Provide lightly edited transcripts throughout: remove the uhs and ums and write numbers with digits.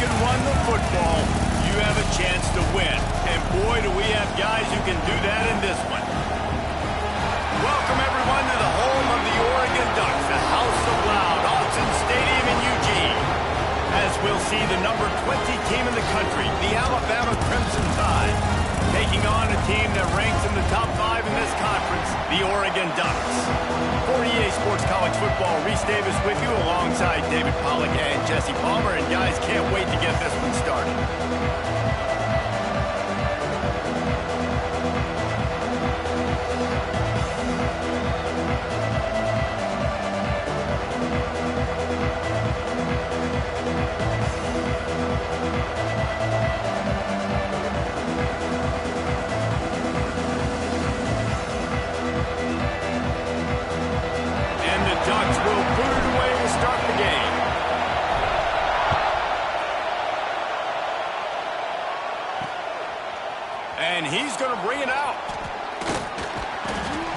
can run the football, you have a chance to win. And boy, do we have guys who can do that in this one. Welcome, everyone, to the home of the Oregon Ducks, the House of Loud, Autzen Stadium in Eugene. As we'll see the number 20 team in the country, the Alabama Crimson Tide, taking on a team that ranks in the top 5 in this conference, the Oregon Ducks. For EA Sports College Football, Reese Davis with you alongside David Pollack and Jesse Palmer. And guys, can't wait to get this one started. And he's going to bring it out.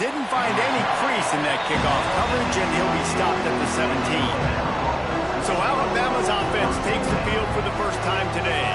Didn't find any crease in that kickoff coverage, and he'll be stopped at the 17. So Alabama's offense takes the field for the first time today.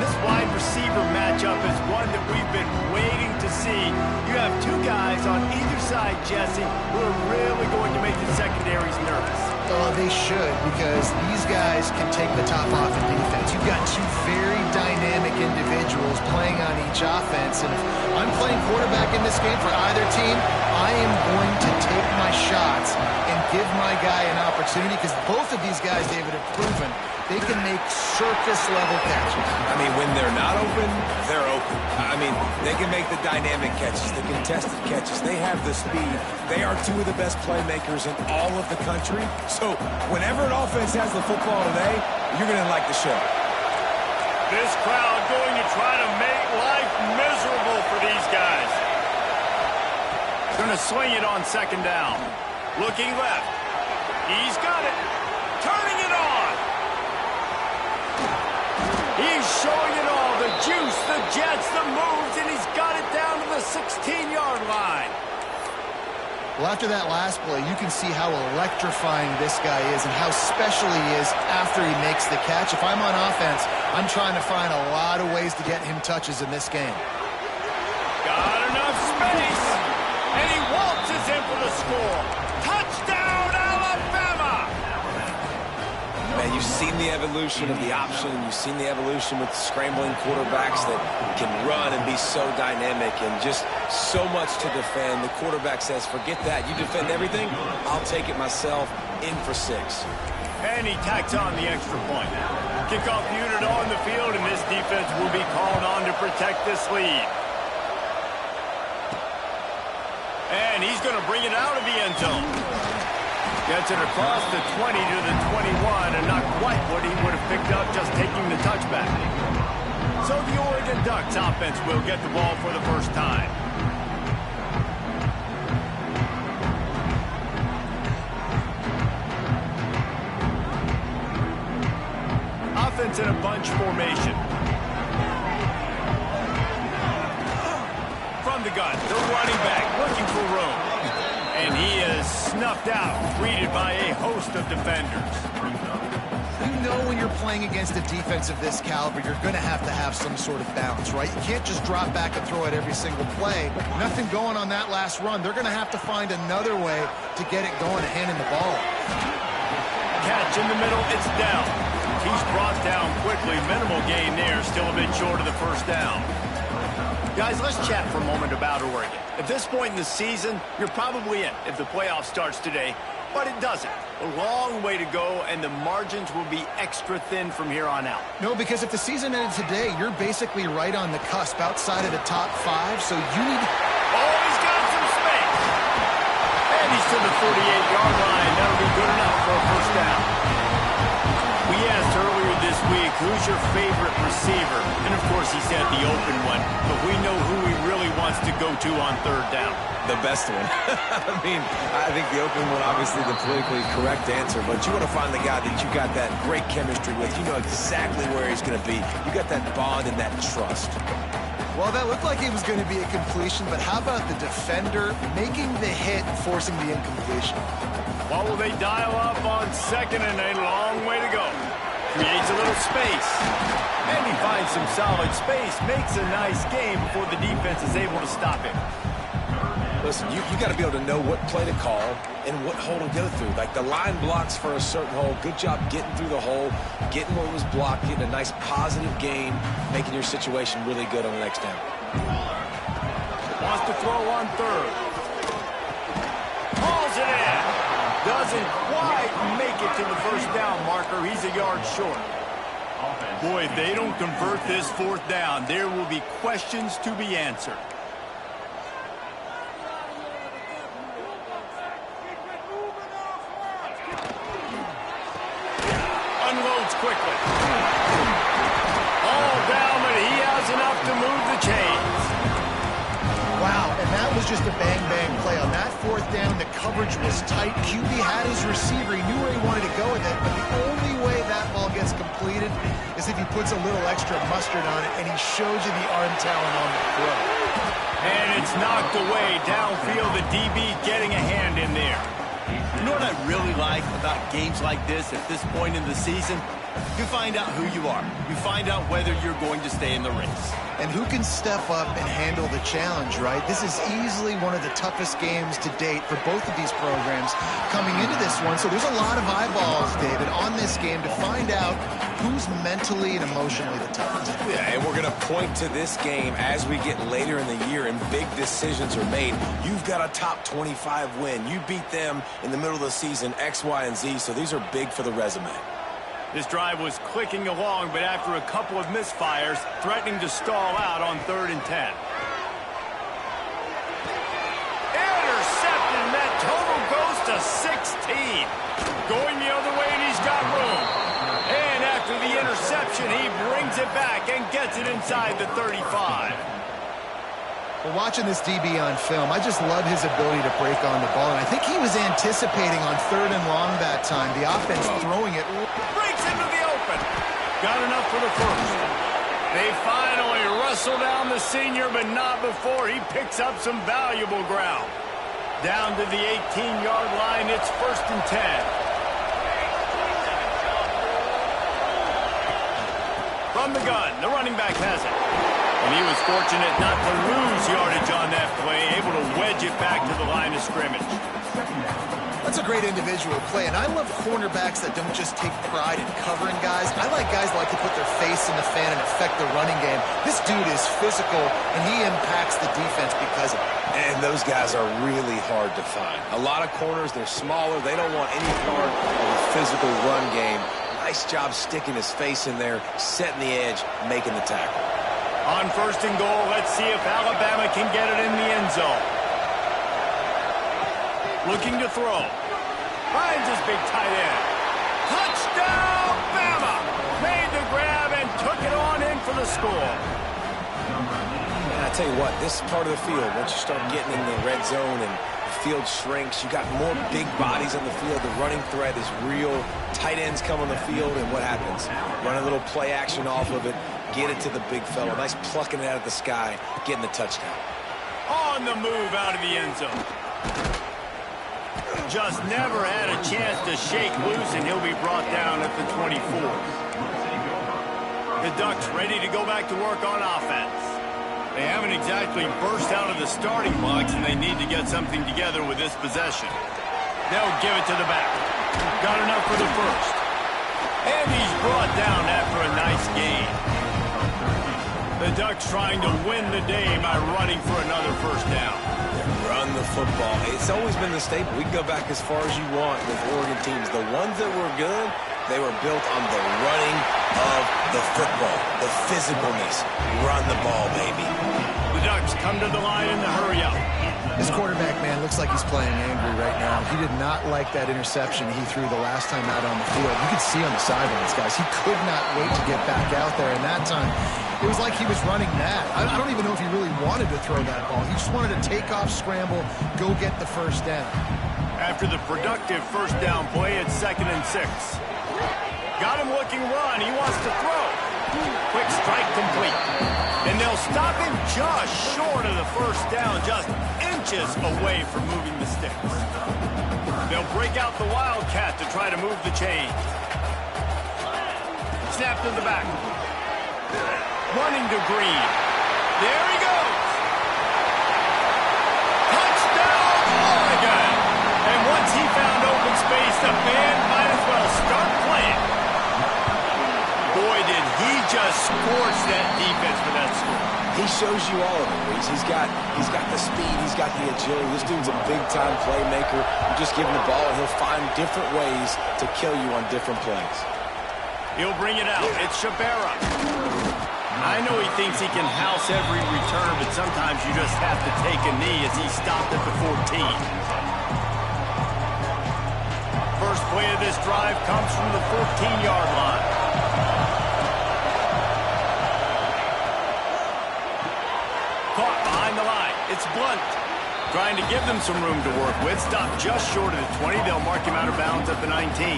This wide receiver matchup is one that we've been waiting to see. You have two guys on either side, Jesse, who are really going to make the secondaries nervous. Oh, they should, because these guys can take the top off in defense. You've got two very dynamic individuals playing on each offense, and if I'm playing quarterback in this game for either team, I am going to take my shots and give my guy an opportunity, because both of these guys, David, have proven they can make surface-level catches. I mean, when they're not open, they're open. I mean, they can make the dynamic catches, the contested catches. They have the speed. They are two of the best playmakers in all of the country. So whenever an offense has the football today, you're going to like the show. This crowd going to try to make life miserable for these guys. Going to swing it on second down. Looking left. He's got it. Turning it on. He's showing it all. The juice, the jets, the moves, and he's got it down to the 16-yard line. Well, after that last play, you can see how electrifying this guy is and how special he is after he makes the catch. If I'm on offense, I'm trying to find a lot of ways to get him touches in this game. Got enough space, and he waltzes in for the score. Touchdown, Alabama! Man, you've seen the evolution of the option. You've seen the evolution with scrambling quarterbacks that can run and be so dynamic and just so much to defend. The quarterback says, forget that. You defend everything, I'll take it myself. In for 6. And he tacks on the extra point. Kickoff unit on the field, and this defense will be called on to protect this lead. And he's going to bring it out of the end zone. Gets it across the 20 to the 21, and not quite what he would have picked up just taking the touchback. So the Oregon Ducks offense will get the ball for the first time. Offense in a bunch formation. From the gun, the running back looking for room. And he is snuffed out, greeted by a host of defenders. You know when you're playing against a defense of this caliber, you're going to have some sort of balance, right? You can't just drop back and throw it every single play. Nothing going on that last run. They're going to have to find another way to get it going and hand in the ball. Catch in the middle, it's down. He's brought down quickly. Minimal gain there, still a bit short of the first down. Guys, let's chat for a moment about Oregon. At this point in the season, you're probably in if the playoff starts today, but it doesn't. A long way to go, and the margins will be extra thin from here on out. No, because if the season ended today, you're basically right on the cusp outside of the top 5, so you need... Oh, he's got some space. And he's to the 48-yard line. That'll be good enough for a first down. We asked earlier this week, who's your favorite receiver? And, of course, he said the open one, but we know who he really wants to go to on third down. The best one. I mean, I think the open one, obviously the politically correct answer, but you want to find the guy that you got that great chemistry with. You know exactly where he's going to be. You got that bond and that trust. Well, that looked like it was going to be a completion, but how about the defender making the hit and forcing the incompletion? What will they dial up on second, and a long way to go? Creates a little space. And he finds some solid space, makes a nice game before the defense is able to stop him. Listen, you got to be able to know what play to call and what hole to go through. Like the line blocks for a certain hole. Good job getting through the hole, getting what was blocked, getting a nice positive gain, making your situation really good on the next down. Wants to throw on third. Hauls it in. Doesn't quite make it to the first down marker. He's a yard short. Boy, if they don't convert this fourth down, there will be questions to be answered. Unloads quickly. All down, but he has enough to move the chains. Wow, and that was just a bang-bang play. On that fourth down, the coverage was tight. QB had his receiver. He knew where he wanted to go with it, but the only way that ball gets completed is if he puts a little extra mustard on it, and he shows you the arm talent on the throw. And it's knocked away downfield. The DB getting a hand in there. You know what I really like about games like this at this point in the season? You find out who you are. You find out whether you're going to stay in the race. And who can step up and handle the challenge, right? This is easily one of the toughest games to date for both of these programs coming into this one. So there's a lot of eyeballs, David, on this game to find out who's mentally and emotionally the toughest. Yeah, and we're going to point to this game as we get later in the year and big decisions are made. You've got a top 25 win. You beat them in the middle of the season, X, Y, and Z, so these are big for the resume. This drive was clicking along, but after a couple of misfires, threatening to stall out on 3rd and 10. Intercepted, and that total goes to 16. Going the other way, and he's got room. And after the interception, he brings it back and gets it inside the 35. Well, watching this DB on film, I just love his ability to break on the ball. And I think he was anticipating on 3rd and long that time. The offense throwing it. Breaks into the open. Got enough for the first. They finally wrestle down the senior, but not before he picks up some valuable ground. Down to the 18-yard line, it's 1st and 10. From the gun, the running back has it. And he was fortunate not to lose yardage on that play, able to wedge it back to the line of scrimmage. That's a great individual play, and I love cornerbacks that don't just take pride in covering guys. I like guys that like to put their face in the fan and affect the running game. This dude is physical, and he impacts the defense because of it. And those guys are really hard to find. A lot of corners, they're smaller. They don't want any part of a physical run game. Nice job sticking his face in there, setting the edge, making the tackle. On 1st and goal, let's see if Alabama can get it in the end zone. Looking to throw. Finds his big tight end. Touchdown, Bama! Made the grab and took it on in for the score. And I tell you what, this part of the field, once you start getting in the red zone and the field shrinks, you got more big bodies on the field. The running threat is real. Tight ends come on the field, and what happens? Run a little play action off of it, get it to the big fella. Nice plucking it out of the sky, getting the touchdown. On the move out of the end zone. Just never had a chance to shake loose, and he'll be brought down at the 24. The Ducks ready to go back to work on offense. They haven't exactly burst out of the starting blocks, and they need to get something together with this possession. They'll give it to the back. Got enough for the first. And he's brought down after a nice gain. The Ducks trying to win the day by running for another first down. Run the football. It's always been the staple. We can go back as far as you want with Oregon teams. The ones that were good, they were built on the running of the football, the physicalness. Run the ball, baby. The Ducks come to the line in the hurry up. This quarterback, man, looks like he's playing angry right now. He did not like that interception he threw the last time out on the field. You could see on the sidelines, guys. He could not wait to get back out there, and that time it was like he was running mad. I don't even know if he really wanted to throw that ball. He just wanted to take off, scramble, go get the first down. After the productive first down play, it's 2nd and 6. Got him looking run. He wants to throw. Quick strike complete. And they'll stop him just short of the first down, just inches away from moving the sticks. They'll break out the Wildcat to try to move the chain. Snap to the back. Running to Green. There he goes. Touchdown, Oregon. And once he found open space, the band might as well start playing. Boy, did he just scorch that defense for that score. He shows you all of it, Reese. He's got the speed, he's got the agility. This dude's a big-time playmaker. You just give him the ball, and he'll find different ways to kill you on different plays. He'll bring it out. It's Shabera. I know he thinks he can house every return, but sometimes you just have to take a knee as he stopped at the 14. First play of this drive comes from the 14-yard line. Caught behind the line. It's Blunt. Trying to give them some room to work with. Stopped just short of the 20. They'll mark him out of bounds at the 19.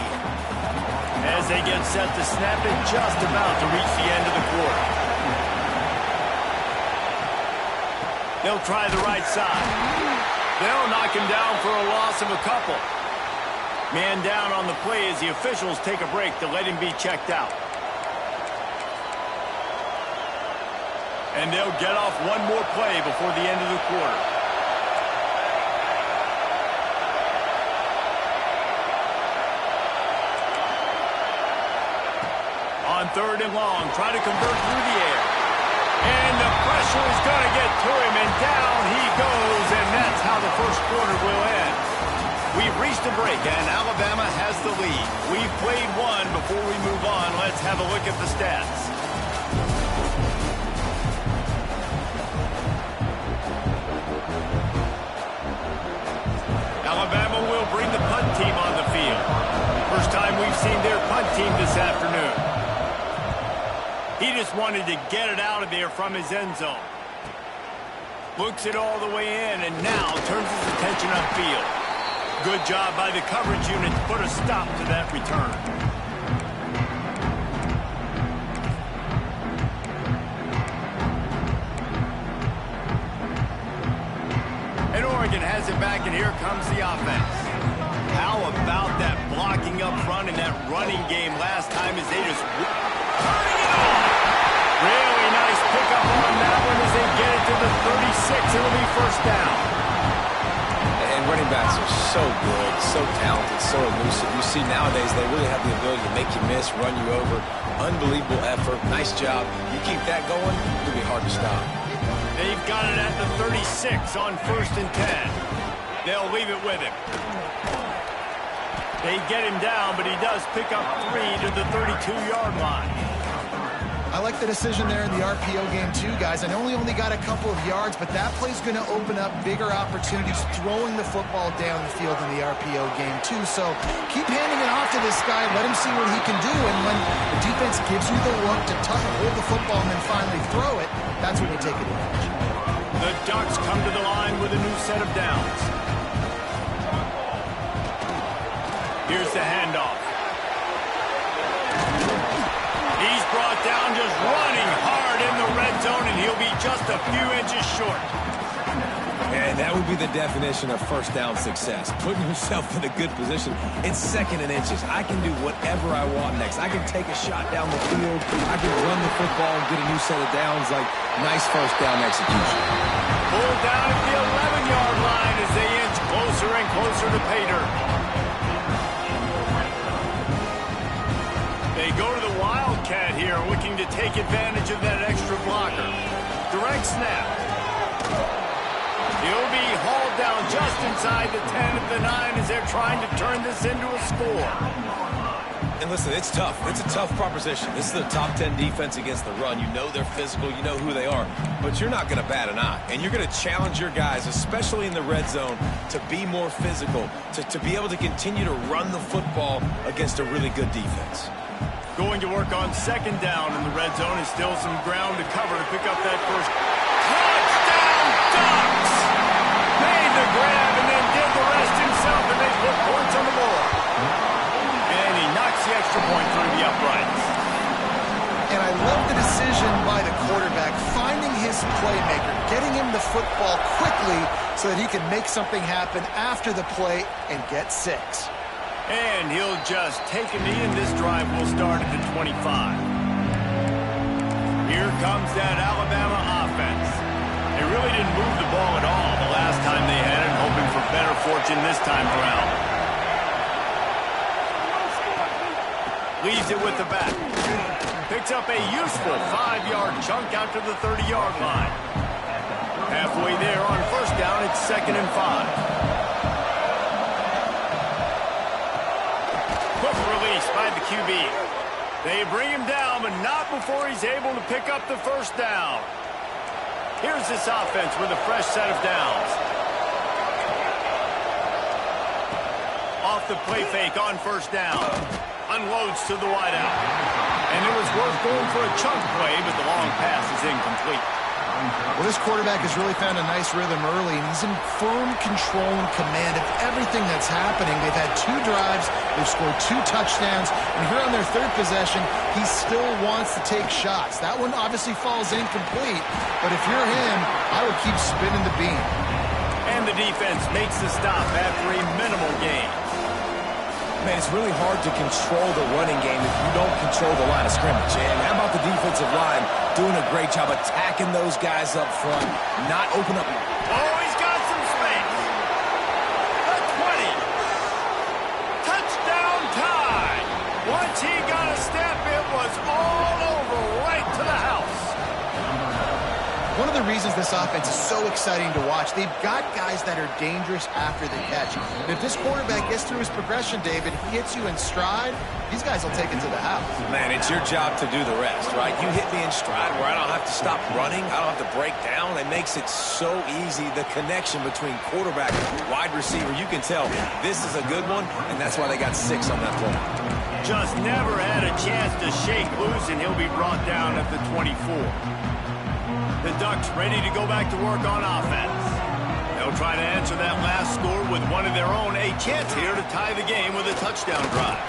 As they get set to snap it, just about to reach the end of the quarter. They'll try the right side. They'll knock him down for a loss of a couple. Man down on the play as the officials take a break to let him be checked out. And they'll get off one more play before the end of the quarter. On 3rd and long, try to convert through the air. And the pressure is going to get to him, and down he goes, and that's how the first quarter will end. We've reached a break, and Alabama has the lead. We've played one. Before we move on, let's have a look at the stats. Alabama will bring the punt team on the field. First time we've seen their punt team this afternoon. He just wanted to get it out of there from his end zone. Looks it all the way in and now turns his attention upfield. Good job by the coverage unit to put a stop to that return. And Oregon has it back, and here comes the offense. How about that blocking up front and that running game last time as they just turning it on? Really nice pickup on that one as they get it to the 36. It'll be first down. And running backs are so good, so talented, so elusive. You see nowadays they really have the ability to make you miss, run you over. Unbelievable effort. Nice job. You keep that going, it'll be hard to stop. They've got it at the 36 on 1st and 10. They'll leave it with him. They get him down, but he does pick up 3 to the 32-yard line. I like the decision there in the RPO game too, guys. I know he only got a couple of yards, but that play's going to open up bigger opportunities throwing the football down the field in the RPO game too. So keep handing it off to this guy. Let him see what he can do. And when the defense gives you the look to hold the football and then finally throw it, that's when you take advantage. The Ducks come to the line with a new set of downs. Here's the handoff. He's brought down just running hard in the red zone, and he'll be just a few inches short. And that would be the definition of first down success. Putting yourself in a good position. It's 2nd and inches. I can do whatever I want next. I can take a shot down the field. I can run the football and get a new set of downs. Like, nice first down execution. Pulled down at the 11-yard line as they inch closer and closer to pay dirt. They go to the Wildcat here, looking to take advantage of that extra blocker. Direct snap. He'll be hauled down just inside the 10 of the 9 as they're trying to turn this into a score. And listen, it's tough. It's a tough proposition. This is the top 10 defense against the run. You know they're physical. You know who they are. But you're not going to bat an eye. And you're going to challenge your guys, especially in the red zone, to be more physical, to be able to continue to run the football against a really good defense. Going to work on 2nd down in the red zone and still some ground to cover to pick up that first. Touchdown, Ducks! Made the grab and then did the rest himself, and they put points on the board. And he knocks the extra point through the uprights. And I love the decision by the quarterback, finding his playmaker, getting him the football quickly so that he can make something happen after the play and get 6. And he'll just take a knee, and this drive will start at the 25. Here comes that Alabama offense. They really didn't move the ball at all the last time they had it, hoping for better fortune this time around. Leaves it with the back. Picks up a useful 5-yard chunk out to the 30-yard line. Halfway there on first down, it's 2nd and 5. Quick release by the QB. They bring him down, but not before he's able to pick up the first down. Here's this offense with a fresh set of downs. Off the play fake on first down. Unloads to the wideout. And it was worth going for a chunk play, but the long pass is incomplete. Well, this quarterback has really found a nice rhythm early, and he's in firm control and command of everything that's happening. They've had 2 drives, they've scored 2 touchdowns, and here on their 3rd possession, he still wants to take shots. That one obviously falls incomplete, but if you're him, I would keep spinning the beam. And the defense makes the stop after a minimal gain. Man, it's really hard to control the running game if you don't control the line of scrimmage. And how about the defensive line doing a great job attacking those guys up front, not open up. Oh, he's got some space. The 20. Touchdown tie. Once he got a step, it was all over right to the house. One of the reasons this offense is so exciting to watch, they've got guys that are dangerous after the catch. And if this quarterback gets through his progression, David, he hits you in stride, these guys will take it to the house. Man, it's your job to do the rest, right? You hit me in stride where I don't have to stop running, I don't have to break down. It makes it so easy. The connection between quarterback and wide receiver, you can tell this is a good one, and that's why they got 6 on that play. Just never had a chance to shake loose, and he'll be brought down at the 24. The Ducks ready to go back to work on offense. They'll try to answer that last score with one of their own. A chance here to tie the game with a touchdown drive.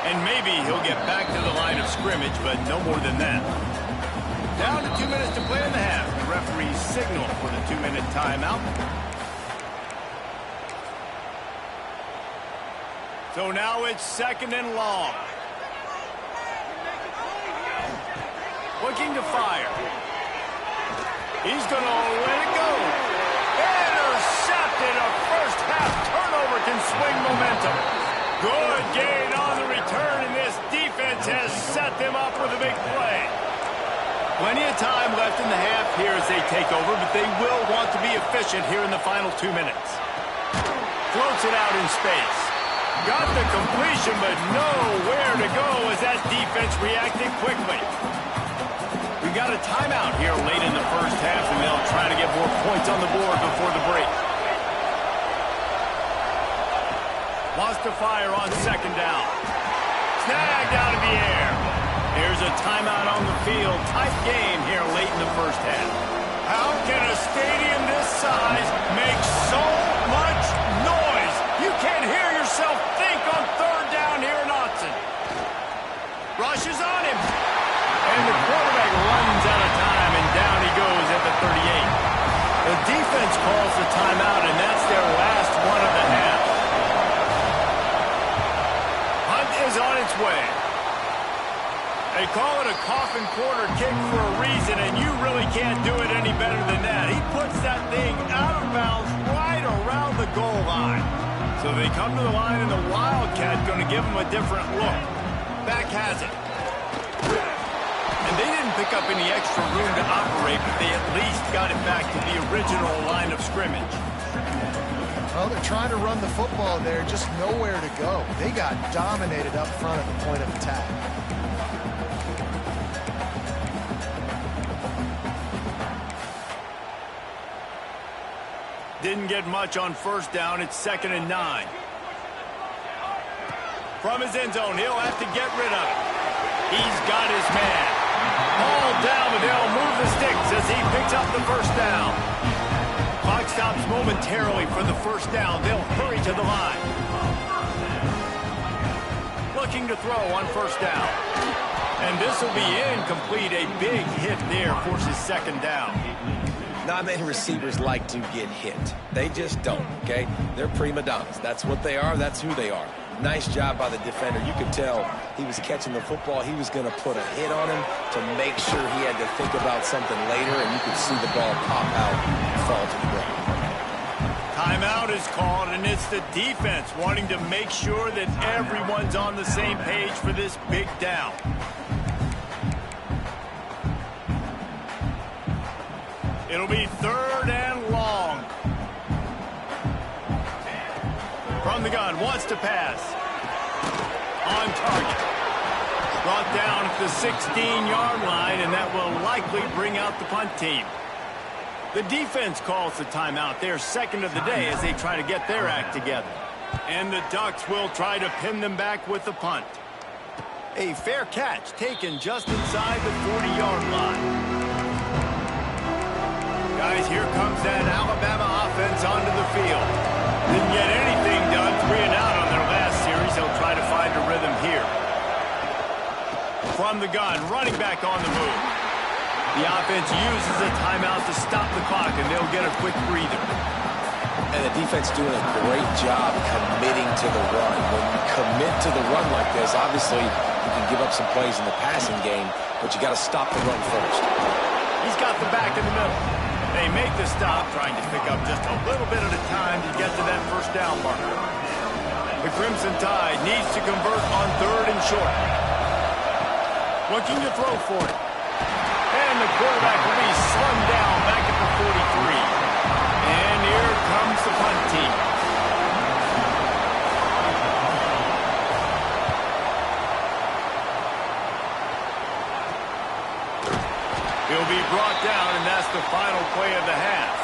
And maybe he'll get back to the line of scrimmage, but no more than that. Down to 2 minutes to play in the half. The referee signal for the 2-minute timeout. So now it's 2nd and long. Looking to fire. He's going to let it go. Intercepted. A first-half turnover can swing momentum. Good gain on the return, and this defense has set them up with a big play. Plenty of time left in the half here as they take over, but they will want to be efficient here in the final 2 minutes. Floats it out in space. Got the completion, but nowhere to go as that defense reacted quickly. We got a timeout here late in the first half, and they'll try to get more points on the board before the break. Wants to fire on 2nd down. Snagged out of the air. Here's a timeout on the field. Tight game here late in the first half. How can a stadium this size make so much noise? You can't hear yourself think on 3rd down here in Autzen. Rushes on him. And the quarterback runs out of time, and down he goes at the 38. The defense calls the timeout, and that's their last one of the half. Hunt is on its way. They call it a coffin quarter kick for a reason, and you really can't do it any better than that. He puts that thing out of bounds right around the goal line. So they come to the line, and the Wildcat going to give them a different look. Back has it. And they didn't pick up any extra room to operate, but they at least got it back to the original line of scrimmage. Well, they're trying to run the football there, just nowhere to go. They got dominated up front at the point of attack. Didn't get much on first down. It's 2nd and 9. From his end zone, he'll have to get rid of it. He's got his man. Ball down, but they'll move the sticks as he picks up the first down. Clock stops momentarily for the first down. They'll hurry to the line. Looking to throw on first down. And this will be incomplete. A big hit there forces 2nd down. Not many receivers like to get hit. They just don't, okay? They're prima donnas. That's what they are. That's who they are. Nice job by the defender. You could tell he was catching the football. He was going to put a hit on him to make sure he had to think about something later, and you could see the ball pop out and fall to the ground. Timeout is called, and it's the defense wanting to make sure that everyone's on the same page for this big down. It'll be 3rd and long. From the gun, wants to pass. On target. Brought down at the 16-yard line, and that will likely bring out the punt team. The defense calls the timeout. They're second of the day as they try to get their act together. And the Ducks will try to pin them back with the punt. A fair catch taken just inside the 40-yard line. Guys, here comes that Alabama offense onto the field. Didn't get anything done, 3 and out on their last series. They'll try to find a rhythm here. From the gun, running back on the move. The offense uses a timeout to stop the clock, and they'll get a quick breather. And the defense doing a great job committing to the run. When you commit to the run like this, obviously you can give up some plays in the passing game, but you got to stop the run first. He's got the back in the middle. They make the stop, trying to pick up just a little bit at a time to get to that first down marker. The Crimson Tide needs to convert on 3rd and short. Looking to throw for it. And the quarterback will be slung down back at the 43. And here comes the punt team. He'll be brought down, and that's the final play of the half.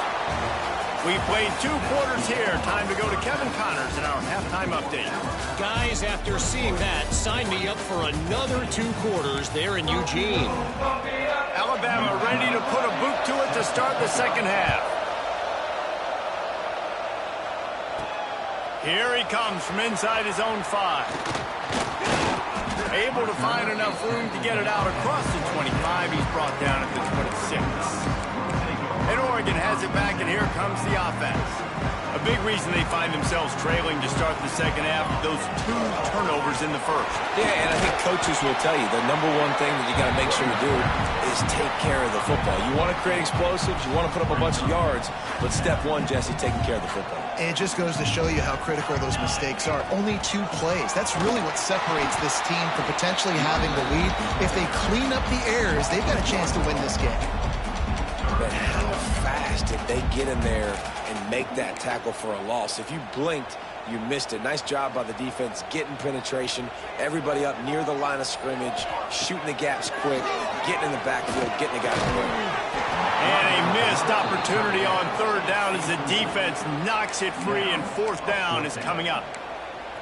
We played 2 quarters here. Time to go to Kevin Connors in our halftime update. Guys, after seeing that, sign me up for another 2 quarters there in Eugene. Alabama ready to put a boot to it to start the second half. Here he comes from inside his own 5. Able to find enough room to get it out across the 25. He's brought down at the 26. And Oregon has it back, and here comes the offense. A big reason they find themselves trailing to start the second half, those 2 turnovers in the first. Yeah, and I think coaches will tell you the number one thing that you got to make sure to do is take care of the football. You want to create explosives, you want to put up a bunch of yards, but step 1, Jesse, taking care of the football. And it just goes to show you how critical those mistakes are. Only 2 plays. That's really what separates this team from potentially having the lead. If they clean up the errors, they've got a chance to win this game. But how fast did they get in there and make that tackle for a loss? If you blinked, you missed it. Nice job by the defense, getting penetration, everybody up near the line of scrimmage, shooting the gaps quick, getting in the backfield, getting the guys quick. And a missed opportunity on 3rd down as the defense knocks it free, and 4th down is coming up.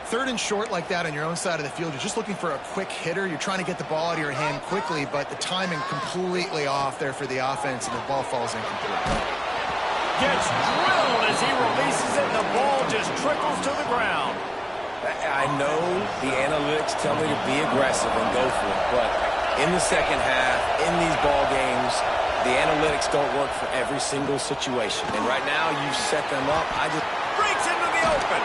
3rd and short like that on your own side of the field, you're just looking for a quick hitter. You're trying to get the ball out of your hand quickly, but the timing completely off there for the offense, and the ball falls incomplete. Gets drilled as he releases it, and the ball just trickles to the ground. I know the analytics tell me to be aggressive and go for it, but in the second half, in these ball games, the analytics don't work for every single situation. And right now, you set them up. Breaks into the open.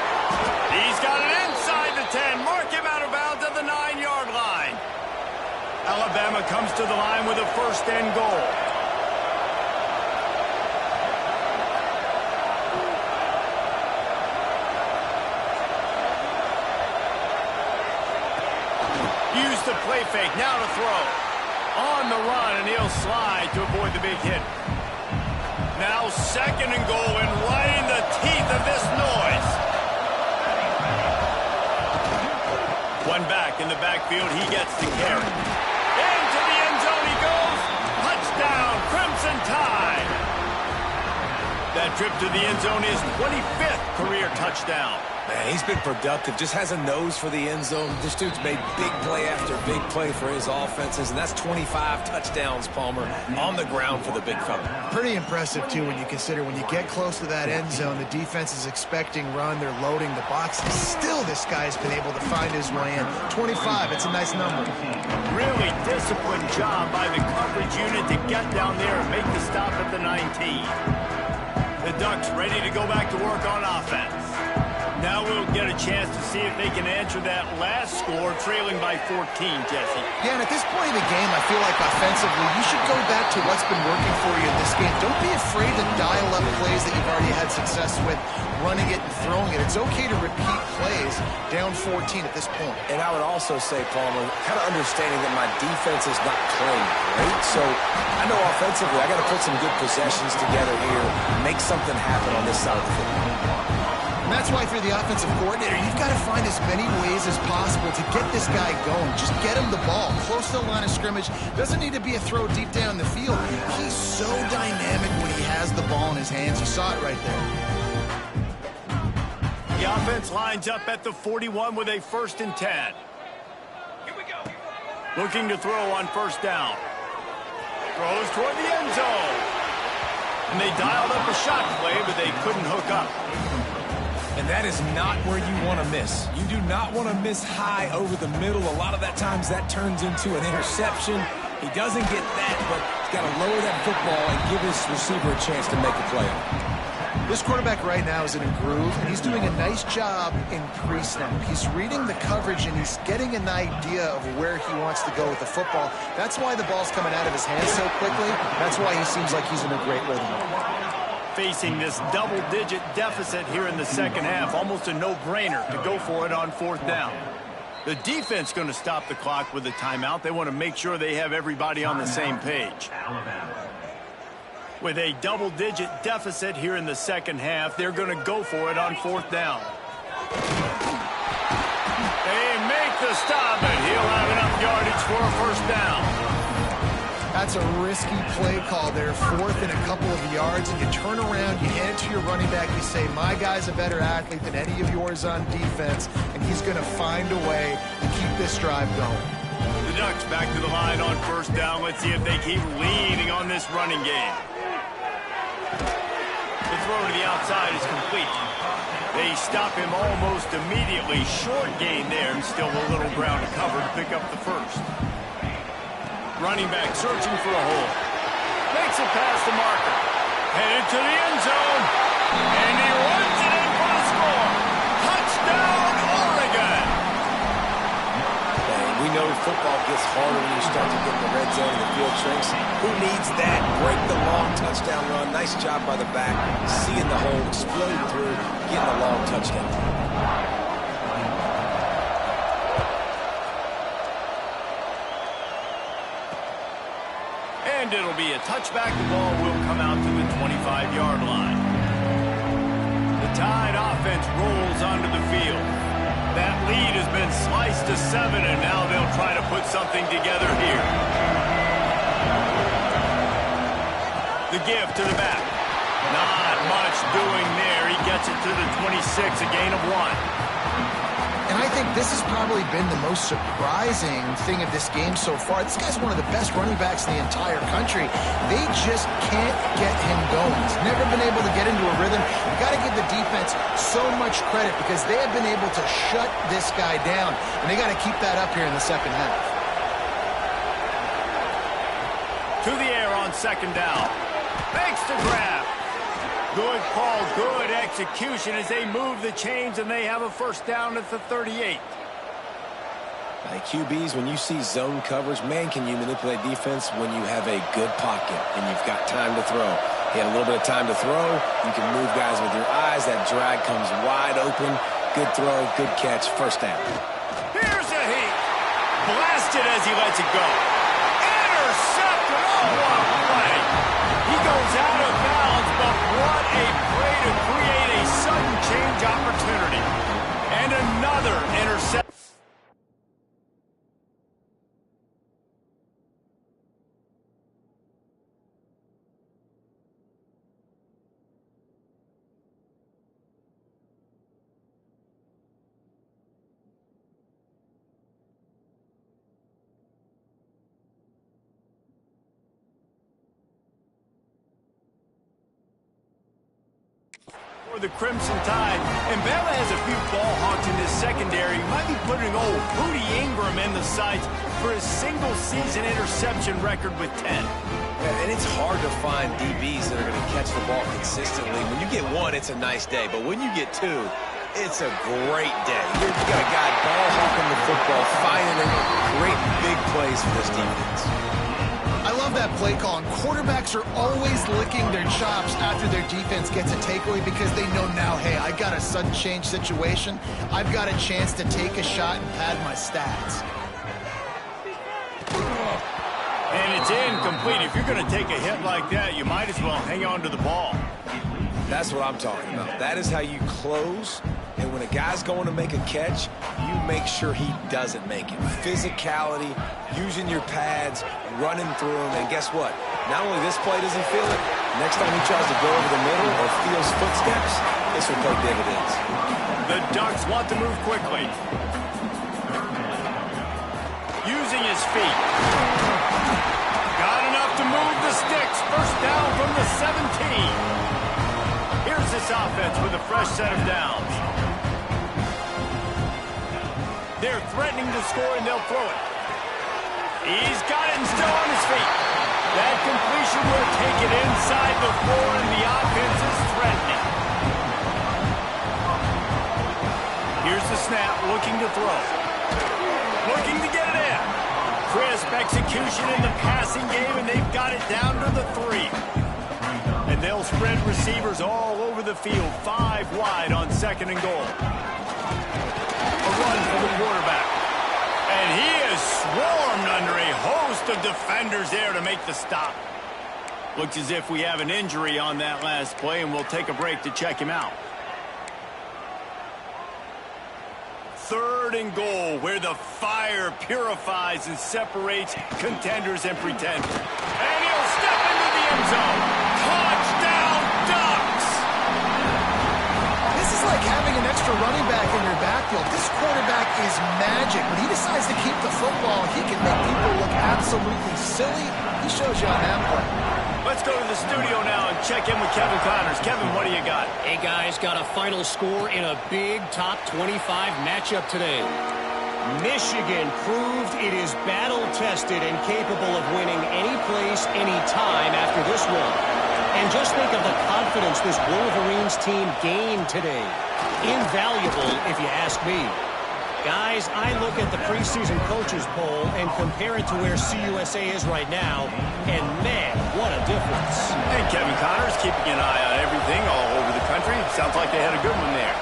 He's got it inside the 10. Mark him out of bounds at the 9-yard line. Alabama comes to the line with a 1st and goal. Use the play fake. Now to throw. On the run, and he'll slide to avoid the big hit. Now 2nd and goal, and right in the teeth of this noise. One back in the backfield. He gets the carry. Into the end zone he goes. Touchdown, Crimson Tide. That trip to the end zone is 25th career touchdown. Man, he's been productive. Just has a nose for the end zone. This dude's made big play after big play for his offenses, and that's 25 touchdowns, Palmer, on the ground for the big fella. Pretty impressive, too, when you consider when you get close to that end zone, the defense is expecting run. They're loading the boxes. Still, this guy's been able to find his way in. 25, it's a nice number. Really disciplined job by the coverage unit to get down there and make the stop at the 19. The Ducks ready to go back to work on offense. Now we'll get a chance to see if they can answer that last score, trailing by 14, Jesse. Yeah, and at this point in the game, I feel like offensively, you should go back to what's been working for you in this game. Don't be afraid to dial up plays that you've already had success with, running it and throwing it. It's okay to repeat plays down 14 at this point. And I would also say, Palmer, kind of understanding that my defense is not playing great, so I know offensively I got to put some good possessions together here, make something happen on this side of the football. And that's why if you're the offensive coordinator, you've got to find as many ways as possible to get this guy going. Just get him the ball close to the line of scrimmage. Doesn't need to be a throw deep down the field. He's so dynamic when he has the ball in his hands. You saw it right there. The offense lines up at the 41 with a 1st and 10. Here we go. Looking to throw on 1st down. Throws toward the end zone. And they dialed up a shot play, but they couldn't hook up. And that is not where you want to miss. You do not want to miss high over the middle. A lot of that times that turns into an interception. He doesn't get that, but he's got to lower that football and give his receiver a chance to make a play. This quarterback right now is in a groove, and he's doing a nice job in pre-snap. He's reading the coverage, and he's getting an idea of where he wants to go with the football. That's why the ball's coming out of his hands so quickly. That's why he seems like he's in a great rhythm. Facing this double-digit deficit here in the second half, almost a no-brainer to go for it on 4th down. The defense going to stop the clock with a timeout. They want to make sure they have everybody on the same page. With a double-digit deficit here in the second half, they're going to go for it on 4th down. They make the stop, and he'll have enough yardage for a 1st down. That's a risky play call there, 4th and a couple of yards, and you turn around, you hand it to your running back, you say, my guy's a better athlete than any of yours on defense, and he's going to find a way to keep this drive going. The Ducks back to the line on 1st down. Let's see if they keep leaning on this running game. The throw to the outside is complete. They stop him almost immediately. Short gain there, and still a little ground to cover to pick up the 1st. Running back searching for a hole. Makes it past the marker. Headed to the end zone. And he runs it in for the score. Touchdown, Oregon! And we know football gets harder when you start to get in the red zone and the field shrinks. Who needs that? Break the long touchdown run. Nice job by the back. Seeing the hole, explode through, getting a long touchdown. And it'll be a touchback. The ball will come out to the 25-yard line. The Tide offense rolls onto the field. That lead has been sliced to 7, and now they'll try to put something together here. The give to the back. Not much doing there. He gets it to the 26, a gain of 1. And I think this has probably been the most surprising thing of this game so far. This guy's one of the best running backs in the entire country. They just can't get him going. He's never been able to get into a rhythm. You got to give the defense so much credit because they have been able to shut this guy down. And they got to keep that up here in the second half. To the air on 2nd down. Makes the grab. Good call, good execution as they move the chains, and they have a 1st down at the 38. Hey, QBs, when you see zone coverage, man, can you manipulate defense when you have a good pocket and you've got time to throw. He had a little bit of time to throw. You can move guys with your eyes. That drag comes wide open. Good throw, good catch, 1st down. Here's a heat. Blasted as he lets it go. Intercepted. Oh, what a play. He goes out of bounds, but what a play to create a sudden change opportunity. And another interception. For the Crimson Tide, and Bama has a few ball hawks in this secondary. He might be putting old Booty Ingram in the sights for his single-season interception record with 10. And it's hard to find DBs that are going to catch the ball consistently. When you get 1, it's a nice day. But when you get 2, It's a great day. You got a guy ball hawking the football, finding it. Great big plays for this defense. I love that play call. And quarterbacks are always licking their chops after their defense gets a takeaway because they know now, hey, I got a sudden change situation. I've got a chance to take a shot and pad my stats. And it's incomplete. If you're going to take a hit like that, you might as well hang on to the ball. That's what I'm talking about. That is how you close. And when a guy's going to make a catch, you make sure he doesn't make it. Physicality, using your pads, running through them. And guess what? Not only this play does he feel it, next time he tries to go over the middle or feels footsteps, this will pay dividends. The Ducks want to move quickly. Using his feet. Got enough to move the sticks. First down from the 17. Here's this offense with a fresh set of downs. They're threatening to score, and they'll throw it. He's got it and still on his feet. That completion will take it inside the 4, and the offense is threatening. Here's the snap, looking to throw. Looking to get it in. Crisp execution in the passing game, and they've got it down to the 3. And they'll spread receivers all over the field, 5 wide on 2nd and goal. A run for the quarterback. And he is swarmed under a host of defenders there to make the stop. Looks as if we have an injury on that last play, and we'll take a break to check him out. 3rd and goal, where the fire purifies and separates contenders and pretenders. And he'll step into the end zone. Touchdown, Ducks! This is like having an extra running back in your backfield. This quarterback is magic. When he decides to keep the football, he can make people look absolutely silly. He shows you on that play. Let's go to the studio now and check in with Kevin Connors. Kevin, what do you got? Hey, guys, got a final score in a big top 25 matchup today. Michigan proved it is battle-tested and capable of winning any place, any time after this one. And just think of the confidence this Wolverines team gained today. Invaluable, if you ask me. Guys, I look at the preseason coaches poll and compare it to where CUSA is right now, and man, what a difference. And Kevin Connors keeping an eye on everything all over the country. Sounds like they had a good one there.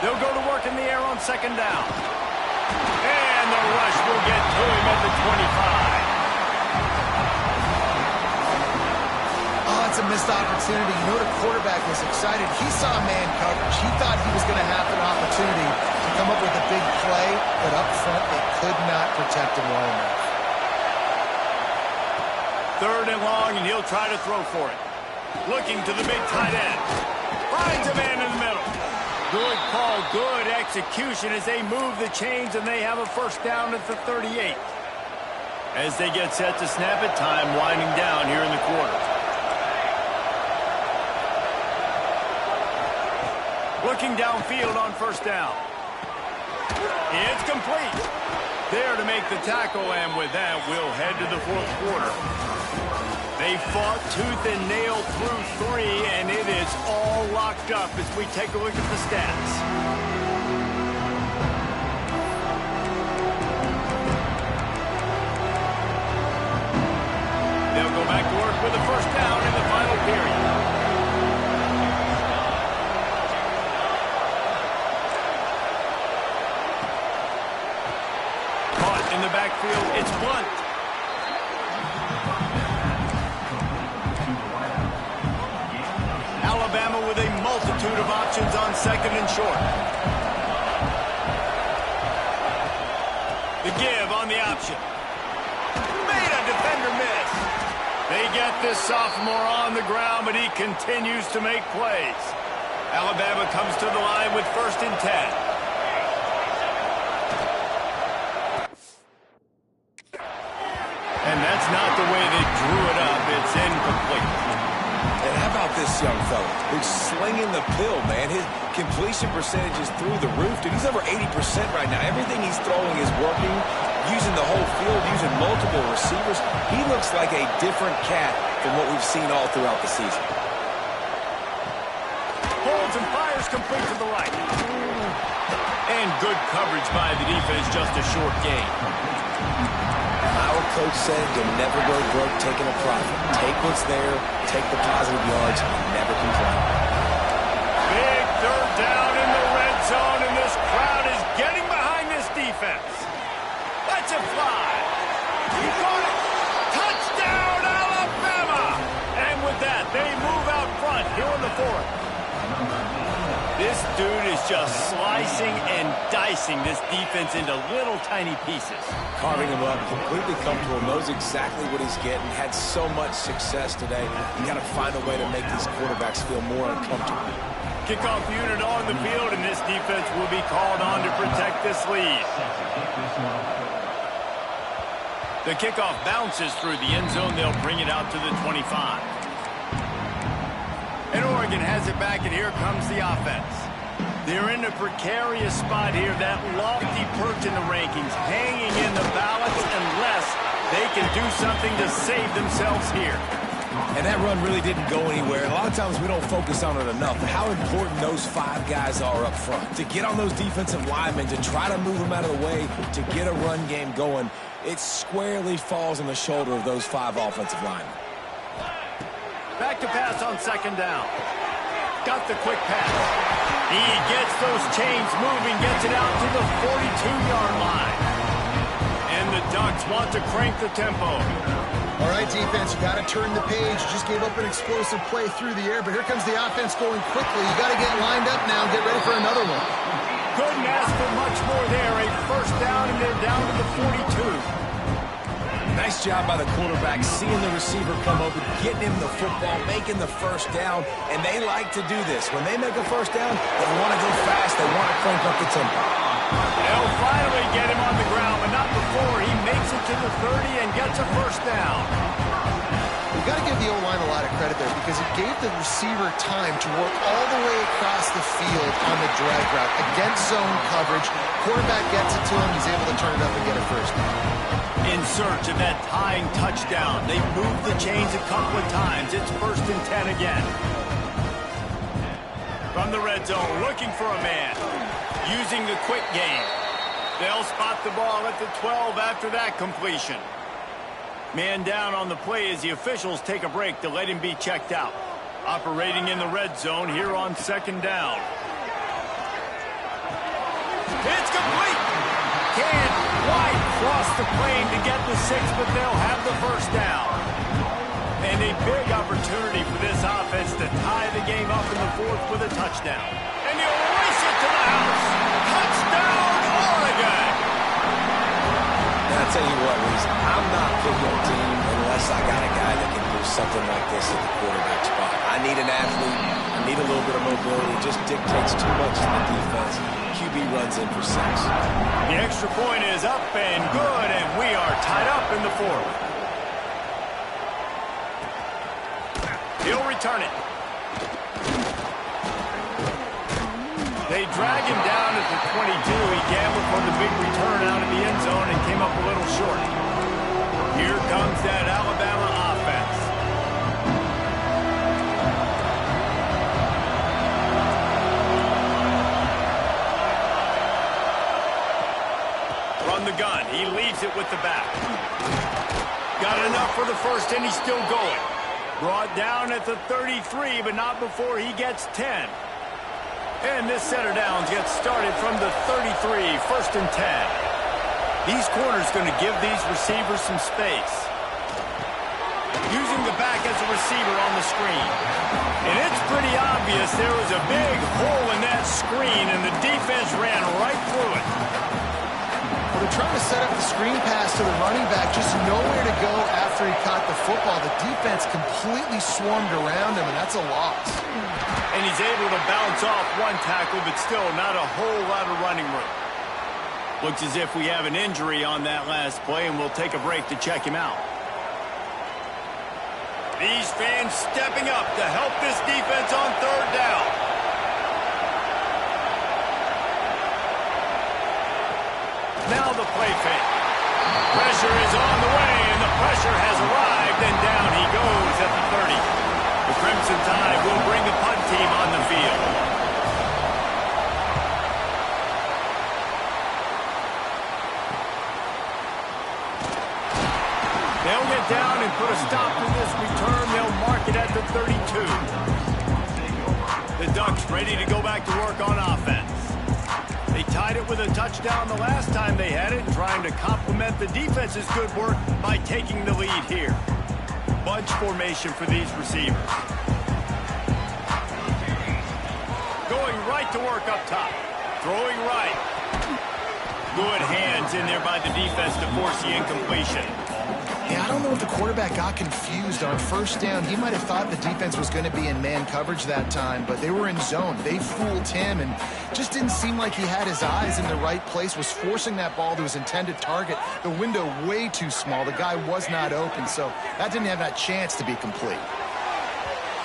They'll go to work in the air on 2nd down. And the rush will get to him at the 25. It's a missed opportunity. You know the quarterback was excited. He saw man coverage. He thought he was going to have an opportunity to come up with a big play, but up front they could not protect him well enough. 3rd and long, and he'll try to throw for it. Looking to the big tight end. Finds a man in the middle. Good call, good execution as they move the chains, and they have a first down at the 38. As they get set to snap it, time winding down here in the quarter. Looking downfield on 1st down. It's complete. There to make the tackle, and with that, we'll head to the 4th quarter. They fought tooth and nail through 3, and it is all locked up as we take a look at the stats. They'll go back to work with a first down in the final period. In the backfield, it's Blunt. Alabama with a multitude of options on 2nd and short. The give on the option. Made a defender miss. They get this sophomore on the ground, but he continues to make plays. Alabama comes to the line with 1st and 10. And that's not the way they drew it up. It's incomplete. And how about this young fella who's slinging the pill, man? His completion percentage is through the roof. Dude, he's over 80% right now. Everything he's throwing is working. using the whole field, using multiple receivers. He looks like a different cat from what we've seen all throughout the season. Holds and fires complete to the right. And good coverage by the defense, just a short gain. Our coach said you'll never go broke taking a profit. Take what's there, take the positive yards, and never complain. Big third down in the red zone, and this crowd is getting behind this defense. Let's it fly. He caught it. Touchdown, Alabama! And with that, they move out front here in the fourth. This dude is just slicing and dicing this defense into little tiny pieces. Carving him up, completely comfortable, knows exactly what he's getting, had so much success today. You got to find a way to make these quarterbacks feel more uncomfortable. Kickoff unit on the field, and this defense will be called on to protect this lead. The kickoff bounces through the end zone. They'll bring it out to the 25. And Oregon has it back, and here comes the offense. They're in a precarious spot here, that lofty perch in the rankings, hanging in the balance unless they can do something to save themselves here. And that run really didn't go anywhere. A lot of times we don't focus on it enough, but how important those 5 guys are up front. To get on those defensive linemen, to try to move them out of the way, to get a run game going, it squarely falls on the shoulder of those 5 offensive linemen. Back to pass on second down. Got the quick pass. He gets those chains moving, gets it out to the 42-yard line. And the Ducks want to crank the tempo. All right, defense, you got to turn the page. You just gave up an explosive play through the air, but here comes the offense going quickly. You got to get lined up now and get ready for another one. Couldn't ask for much more there. A first down, and they're down to the 42. Nice job by the quarterback, seeing the receiver come open, getting him the football, making the first down, and they like to do this. When they make a first down, they want to go fast, they want to crank up the tempo. They'll finally get him on the ground, but not before he makes it to the 30 and gets a first down. We've got to give the O-line a lot of credit there because it gave the receiver time to work all the way across the field on the drag route. Against zone coverage, quarterback gets it to him, he's able to turn it up and get a first down. In search of that tying touchdown. They've moved the chains a couple of times. It's 1st and 10 again. From the red zone, looking for a man. Using the quick game. They'll spot the ball at the 12 after that completion. Man down on the play as the officials take a break to let him be checked out. Operating in the red zone here on second down. It's complete. Can White cross the plane to get the 6, but they'll have the first down. And a big opportunity for this offense to tie the game up in the 4th with a touchdown. And he'll race it to the house. Touchdown, Oregon! Now, I'll tell you what, Reese, I'm not picking a team unless I got a guy that can do something like this at the quarterback spot. I need an athlete. I need a little bit of mobility. It just dictates too much to the defense. QB runs in for 6. The extra point is up and good, and we are tied up in the 4th. He'll return it. They drag him down at the 22. He gambled for the big return out of the end zone and came up a little short. Here comes that Alabama offense. From the gun, he leaves it with the back. Got enough for the first, and he's still going. Brought down at the 33, but not before he gets 10. And this set of downs gets started from the 33, 1st and 10. These corners going to give these receivers some space. Using the back as a receiver on the screen. And it's pretty obvious there was a big hole in that screen, and the defense ran right through it. Well, they're trying to set up the screen pass to the running back, just nowhere to go after he caught the football. The defense completely swarmed around him, and that's a loss. And he's able to bounce off one tackle, but still not a whole lot of running room. Looks as if we have an injury on that last play, and we'll take a break to check him out. These fans stepping up to help this defense on 3rd down. Now the play fake. Pressure is on the way, and the pressure has arrived, and down he goes at the 30. The Crimson Tide will bring the punt team on the field. They'll get down and put a stop to this return. They'll mark it at the 32. The Ducks ready to go back to work on offense. They tied it with a touchdown the last time they had it, trying to complement the defense's good work by taking the lead here. Bunch formation for these receivers. Going right to work up top. Throwing right. Good hands in there by the defense to force the incompletion. Yeah, I don't know if the quarterback got confused on first down. He might have thought the defense was going to be in man coverage that time, but they were in zone. They fooled him and just didn't seem like he had his eyes in the right place, was forcing that ball to his intended target. The window way too small. The guy was not open, so that didn't have that chance to be complete.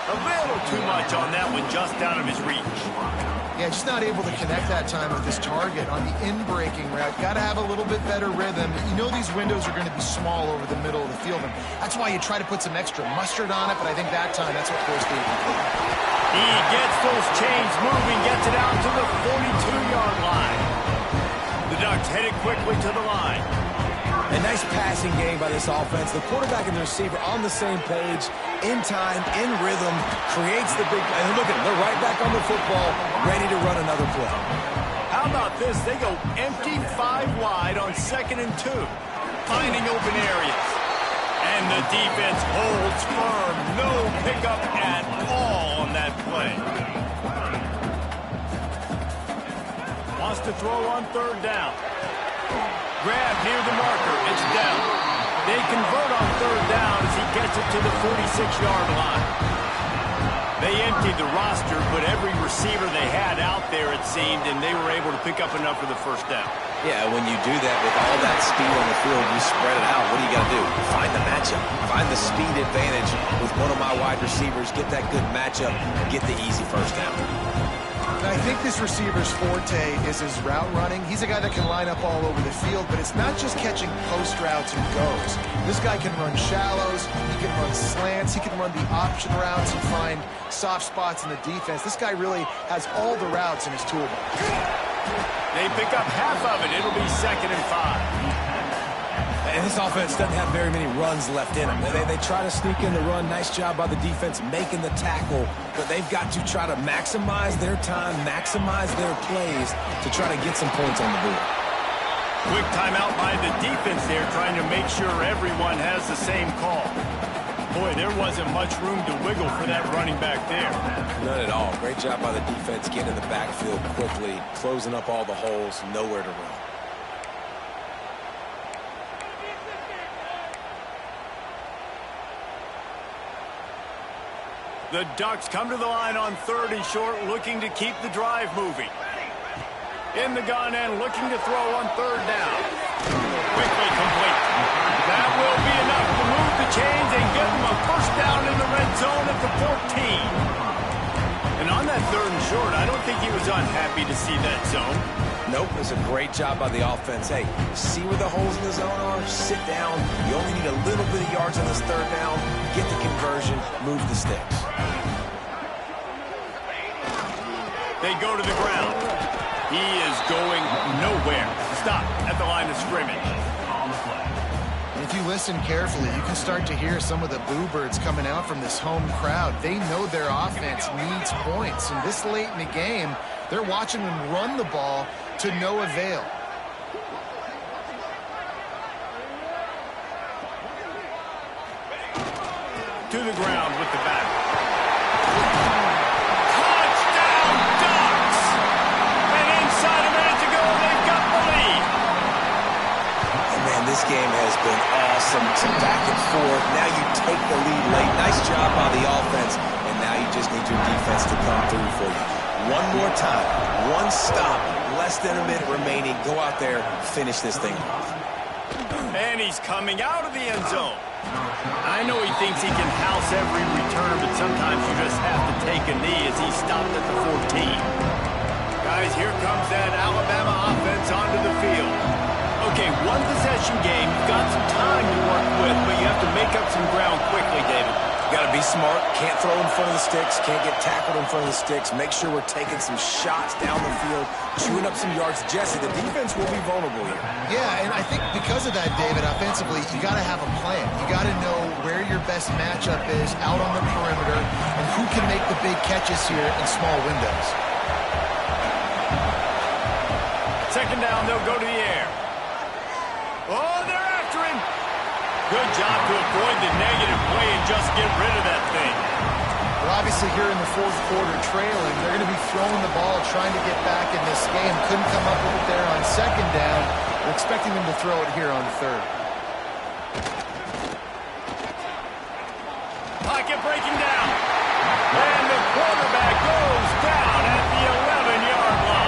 A little too much on that one, just out of his reach. Yeah, just not able to connect that time with his target on the in-breaking route. Got to have a little bit better rhythm. You know these windows are going to be small over the middle of the field, and that's why you try to put some extra mustard on it, but I think that time that's what forced the incomplete. He gets those chains moving, gets it out to the 42-yard line. The Ducks headed quickly to the line. A nice passing game by this offense. The quarterback and the receiver on the same page, in time, in rhythm, creates the big... And look at them. They're right back on the football, ready to run another play. How about this? They go empty 5 wide on 2nd and 2, finding open areas. And the defense holds firm. No pickup at all on that play. Wants to throw on 3rd down. Grab near the marker. It's down. They convert on 3rd down as he gets it to the 46-yard line. They emptied the roster, but every receiver they had out there, it seemed, and they were able to pick up enough for the 1st down. Yeah, when you do that with all that speed on the field, you spread it out. What do you got to do? Find the matchup. Find the speed advantage with one of my wide receivers. Get that good matchup. Get the easy 1st down. I think this receiver's forte is his route running. He's a guy that can line up all over the field, but it's not just catching post routes and goes. This guy can run shallows, he can run slants, he can run the option routes and find soft spots in the defense. This guy really has all the routes in his toolbox. They pick up half of it. It'll be 2nd and 5. And this offense doesn't have very many runs left in them. They try to sneak in the run. Nice job by the defense making the tackle. But they've got to try to maximize their time, maximize their plays to try to get some points on the board. Quick timeout by the defense there, trying to make sure everyone has the same call. Boy, there wasn't much room to wiggle for that running back there. None at all. Great job by the defense getting in the backfield quickly, closing up all the holes, nowhere to run. The Ducks come to the line on 3rd and short, looking to keep the drive moving. In the gun and looking to throw on 3rd down. Quickly complete. That will be enough to move the chains and give them a 1st down in the red zone at the 14. And on that 3rd and short, I don't think he was unhappy to see that zone. Nope, it was a great job by the offense. Hey, see where the holes in the zone are? Sit down. You only need a little bit of yards on this 3rd down. Get the conversion. Move the sticks. They go to the ground. He is going nowhere. Stop at the line of scrimmage. If you listen carefully, you can start to hear some of the boo birds coming out from this home crowd. They know their offense needs points, and this late in the game, they're watching them run the ball to no avail. To the ground with the back. Touchdown, Ducks! And inside a minute to go, they've got the lead. And man, this game has been awesome. Some back and forth. Now you take the lead late. Nice job by the offense. And now you just need your defense to come through for you. One more time. One stop. Less than a minute remaining. Go out there, finish this thing off. And he's coming out of the end zone. I know he thinks he can house every return, but sometimes you just have to take a knee as he stopped at the 14. Guys, here comes that Alabama offense onto the field. Okay, one possession game, You've got some time to work with, but you have to make up some ground quickly, David. Got to be smart. Can't throw in front of the sticks. Can't get tackled in front of the sticks. Make sure we're taking some shots down the field, chewing up some yards. Jesse, the defense will be vulnerable here. Yeah, and I think because of that, David, offensively, you got to have a plan. You got to know where your best matchup is out on the perimeter and who can make the big catches here in small windows. Second down, they'll go to the air. Oh, they're after him. Good job to avoid the negative play and just get rid of that thing. Well, obviously here in the fourth quarter trailing, they're going to be throwing the ball, trying to get back in this game. Couldn't come up with it there on second down. We're expecting them to throw it here on third. Pocket breaking down. And the quarterback goes down at the 11-yard line.